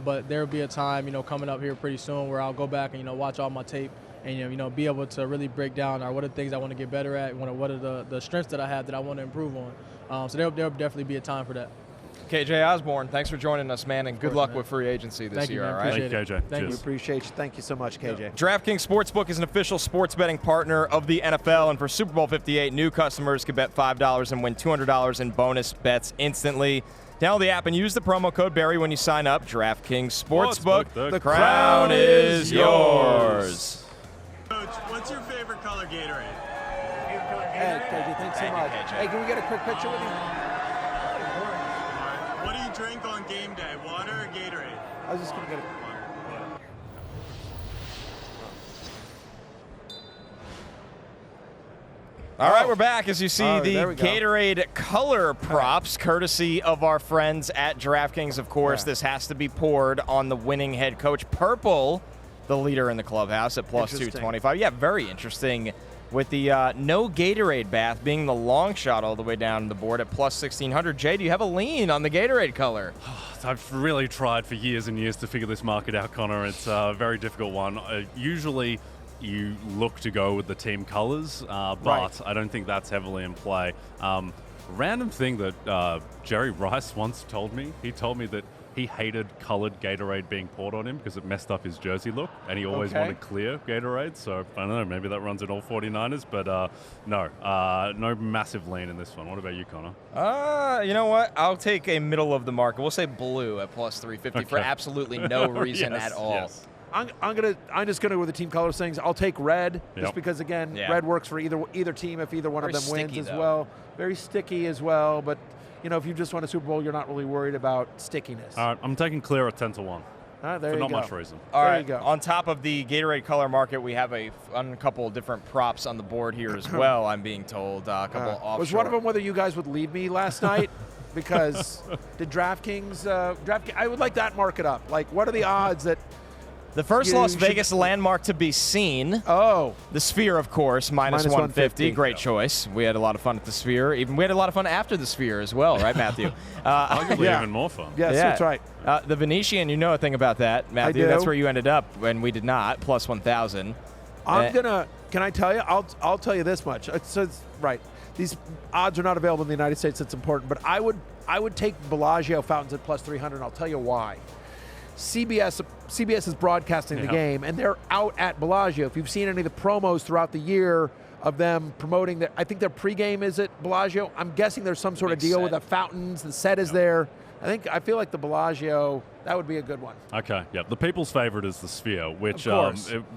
but there will be a time, coming up here pretty soon where I'll go back and watch all my tape. And, be able to really break down what are the things I want to get better at, what are the strengths that I have that I want to improve on. So there'll definitely be a time for that.
KJ Osborn, thanks for joining us, man, and good luck with free agency this year, all right?
Thank you, KJ.
Thank you. Appreciate you. Thank you so much, KJ.
Yeah. DraftKings Sportsbook is an official sports betting partner of the NFL, and for Super Bowl LVIII, new customers can bet $5 and win $200 in bonus bets instantly. Download the app and use the promo code Barry when you sign up. DraftKings Sportsbook.
The
crown is yours.
Coach, what's your favorite color Gatorade?
Hey, KJ, thanks so much. Hey, can we get a quick picture with you?
What do you drink on game day, water or Gatorade?
I was just going to get a
All right, we're back. As you see, the
there we go.
Gatorade color props, courtesy of our friends at DraftKings, of course. This has to be poured on the winning head coach. Purple, the leader in the clubhouse at plus 225. Yeah, very interesting. With the no Gatorade bath being the long shot all the way down the board at plus 1,600. Jay, do you have a lean on the Gatorade color?
I've really tried for years and years to figure this market out, Connor. It's a very difficult one. Usually you look to go with the team colors, but I don't think that's heavily in play. Random thing that Jerry Rice once told me. He told me that he hated colored Gatorade being poured on him because it messed up his jersey look, and he always wanted clear Gatorade. So I don't know, maybe that runs in all 49ers, but no massive lean in this one. What about you, Connor?
You know what? I'll take a middle of the market. We'll say blue at plus 350 for absolutely no reason at all.
Yes. I'm just gonna go with the team colors things. I'll take red just because again, red works for either team if either one of them wins as well. Very sticky as well, but you know, if you just won a Super Bowl, you're not really worried about stickiness.
All right, I'm taking clear at 10-1.
All right, there
for
you
not
go.
much reason.
All
there
right,
you go.
On top of the Gatorade color market, we have a couple of different props on the board here as well, I'm being told. A couple offshore.
Was one of them whether you guys would leave me last night? Because did DraftKings, I would like that market up. Like, what are the odds that
the first Las Vegas landmark to be seen?
Oh.
The Sphere, of course, minus 150. Great choice. We had a lot of fun at the Sphere. We had a lot of fun after the Sphere as well, right, Matthew?
Arguably even more fun.
Yes, that's right.
The Venetian, you know a thing about that, Matthew.
I do.
That's where you ended up when we did not, plus 1,000.
Can I tell you? I'll tell you this much. It's right. These odds are not available in the United States. That's important. But I would take Bellagio fountains at plus 300, and I'll tell you why. CBS is broadcasting the game, and they're out at Bellagio. If you've seen any of the promos throughout the year of them promoting I think their pregame is at Bellagio. I'm guessing there's some sort of deal with the fountains. The set is there. I feel like the Bellagio, that would be a good one.
Okay, yeah. The people's favorite is the Sphere, which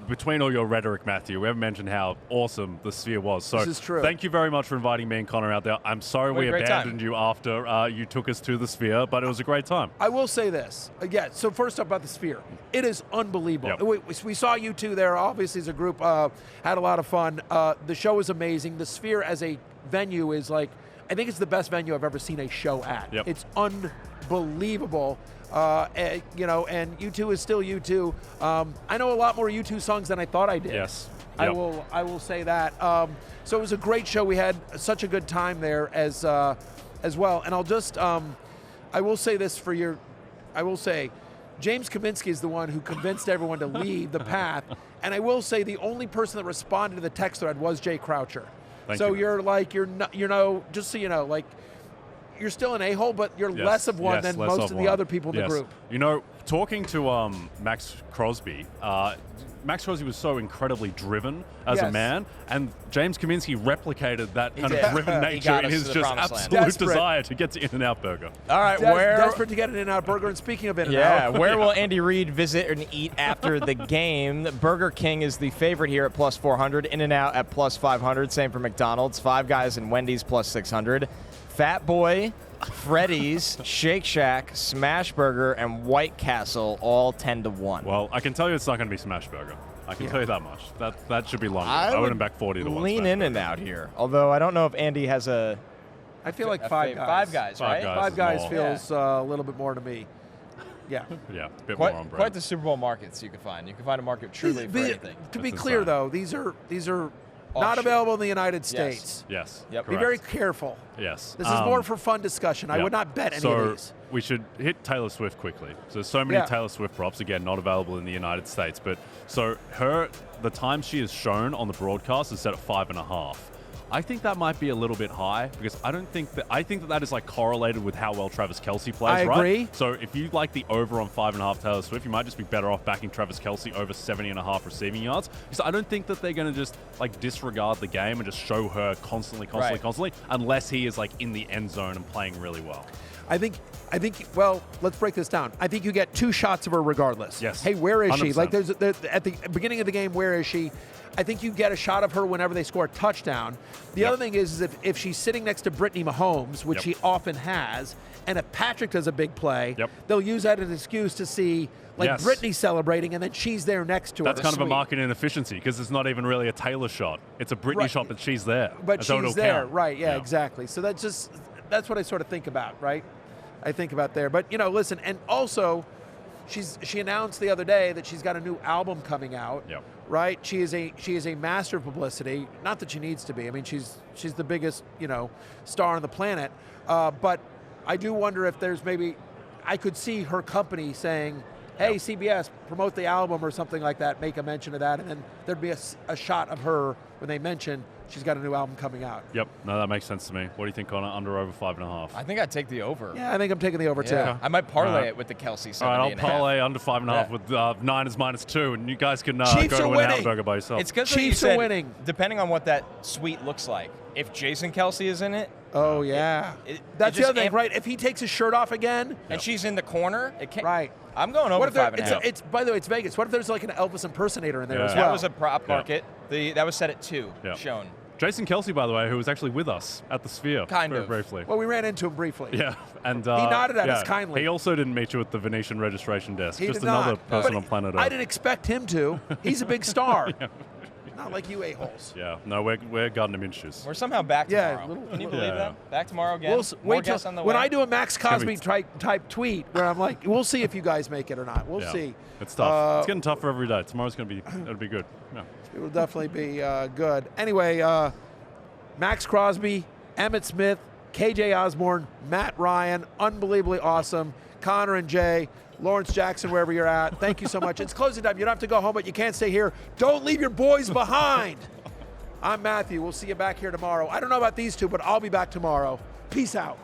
between all your rhetoric, Matthew, we haven't mentioned how awesome the Sphere was. So
this is true.
Thank you very much for inviting me and Connor out there. I'm sorry we abandoned you after you took us to the Sphere, but it was a great time.
I will say this. So first up about the Sphere. It is unbelievable. Yep. We saw you two there, obviously, as a group. Had a lot of fun. The show is amazing. The Sphere as a venue is I think it's the best venue I've ever seen a show at.
Yep.
It's unbelievable. And U2 is still U2. I know a lot more U2 songs than I thought I did.
Yes.
Yep. I will say that. So it was a great show. We had such a good time there as well. And I'll just I will say this I will say James Kaminsky is the one who convinced everyone to leave the path. And I will say the only person that responded to the text thread was Jay Croucher.
Thank you.
You're not, just so you know, you're still an a-hole, but you're less of one than most of the other people in the group.
You know, talking to Maxx Crosby, Maxx Crosby was so incredibly driven as a man, and James Kaminsky replicated that kind of driven nature in his just absolute desire to get to In-N-Out Burger.
All right,
desperate to get an In-N-Out Burger. And speaking of In-N-Out,
where will Andy Reid visit and eat after the game? Burger King is the favorite here at plus 400. In-N-Out at plus 500. Same for McDonald's. Five Guys and Wendy's plus 600. Fat Boy, Freddy's, Shake Shack, Smash Burger, and White Castle all 10-1.
Well, I can tell you it's not going to be Smash Burger. I can tell you that much. That should be longer. I wouldn't back 40-1.
Lean In-N-Out here. Although I don't know if Andy has a.
I feel like Five Guys.
Five Guys, right?
Five Guys feels a little bit more to me. Yeah.
Yeah, a bit more on brand.
Quite the Super Bowl markets you can find. You can find a market truly for anything.
To be clear, though, these are not available in the United States.
Yes.
Yep.
Be very careful.
Yes.
This is more for fun discussion. I would not bet any of these.
We should hit Taylor Swift quickly. So many Taylor Swift props, again, not available in the United States. But so the time she is shown on the broadcast is set at 5.5. I think that might be a little bit high because I think that is like correlated with how well Travis Kelce plays,
I
right?
agree.
So if you like the over on 5.5 Taylor Swift, you might just be better off backing Travis Kelce over 70.5 receiving yards. Because I don't think that they're going to just like disregard the game and just show her constantly, unless he is like in the end zone and playing really well.
I think, well, let's break this down. I think you get 2 shots of her regardless.
Yes.
Hey, where is she?
100%.
Like, at the beginning of the game, where is she? I think you get a shot of her whenever they score a touchdown. The other thing is if she's sitting next to Brittany Mahomes, which she often has, and if Patrick does a big play, they'll use that as an excuse to see Brittany celebrating, and then she's there next to her.
That's kind of a market inefficiency because it's not even really a Taylor shot. It's a Brittany shot, but she's there.
But she's there,
count.
right? Yeah, exactly. So that's what I sort of think about, right? I think about there. But, listen, and also she announced the other day that she's got a new album coming out.
Yep.
Right? She is a master of publicity. Not that she needs to be. I mean, she's the biggest, star on the planet. But I do wonder if there's maybe I could see her company saying, hey, CBS, promote the album or something like that, make a mention of that, and then there'd be a shot of her when they mention she's got a new album coming out.
Yep. No, that makes sense to me. What do you think, Connor? Under over 5.5?
I think I'd take the over.
Yeah, I think I'm taking the over too.
I might parlay it with the Kelce 70.
All right, I'll parlay under 5.5 with Niners -2, and you guys can go
Chiefs
to
are
an
winning.
hamburger by yourself.
It's because
Chiefs are winning.
Depending on what that suite looks like. If Jason Kelce is in it.
Oh, yeah. That's the other thing, right? If he takes his shirt off again.
And she's in the corner. It can't,
right.
I'm going over 5.5.
By the way, it's Vegas. What if there's like an Elvis impersonator in there as well?
That was a prop market. That was set at 2, shown.
Jason Kelce, by the way, who was actually with us at the Sphere very briefly.
Well, we ran into him briefly.
Yeah, and
he nodded at us kindly.
He also didn't meet you at the Venetian registration desk.
He
Just
did
another
not.
person on planet Earth.
I didn't expect him to. He's a big star. Not like you a-holes.
Yeah, no, we're Gardner Minshew's.
We're somehow back tomorrow. Can you believe that? Back tomorrow again. More guests on the way.
When I do a Maxx Crosby type tweet where I'm like, we'll see if you guys make it or not. We'll see.
It's tough. It's getting tougher every day. Tomorrow's it'll be good. Yeah.
It will definitely be good. Anyway, Maxx Crosby, Emmitt Smith, KJ Osborn, Matt Ryan, unbelievably awesome. Connor and Jay, Lawrence Jackson, wherever you're at, thank you so much. It's closing time. You don't have to go home, but you can't stay here. Don't leave your boys behind. I'm Matthew. We'll see you back here tomorrow. I don't know about these two, but I'll be back tomorrow. Peace out.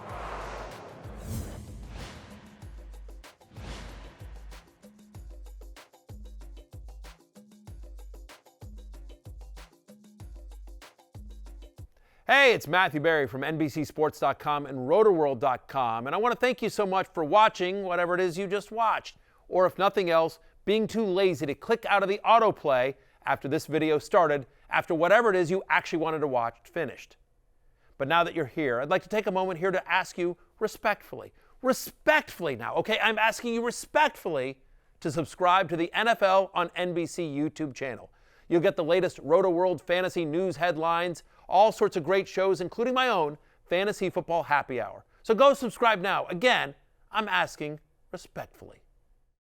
Hey, it's Matthew Berry from NBCSports.com and RotoWorld.com, and I want to thank you so much for watching whatever it is you just watched, or if nothing else, being too lazy to click out of the autoplay after this video started, after whatever it is you actually wanted to watch finished. But now that you're here, I'd like to take a moment here to ask you respectfully now, okay? I'm asking you respectfully to subscribe to the NFL on NBC YouTube channel. You'll get the latest RotoWorld fantasy news headlines, all sorts of great shows, including my own Fantasy Football Happy Hour. So go subscribe now. Again, I'm asking respectfully.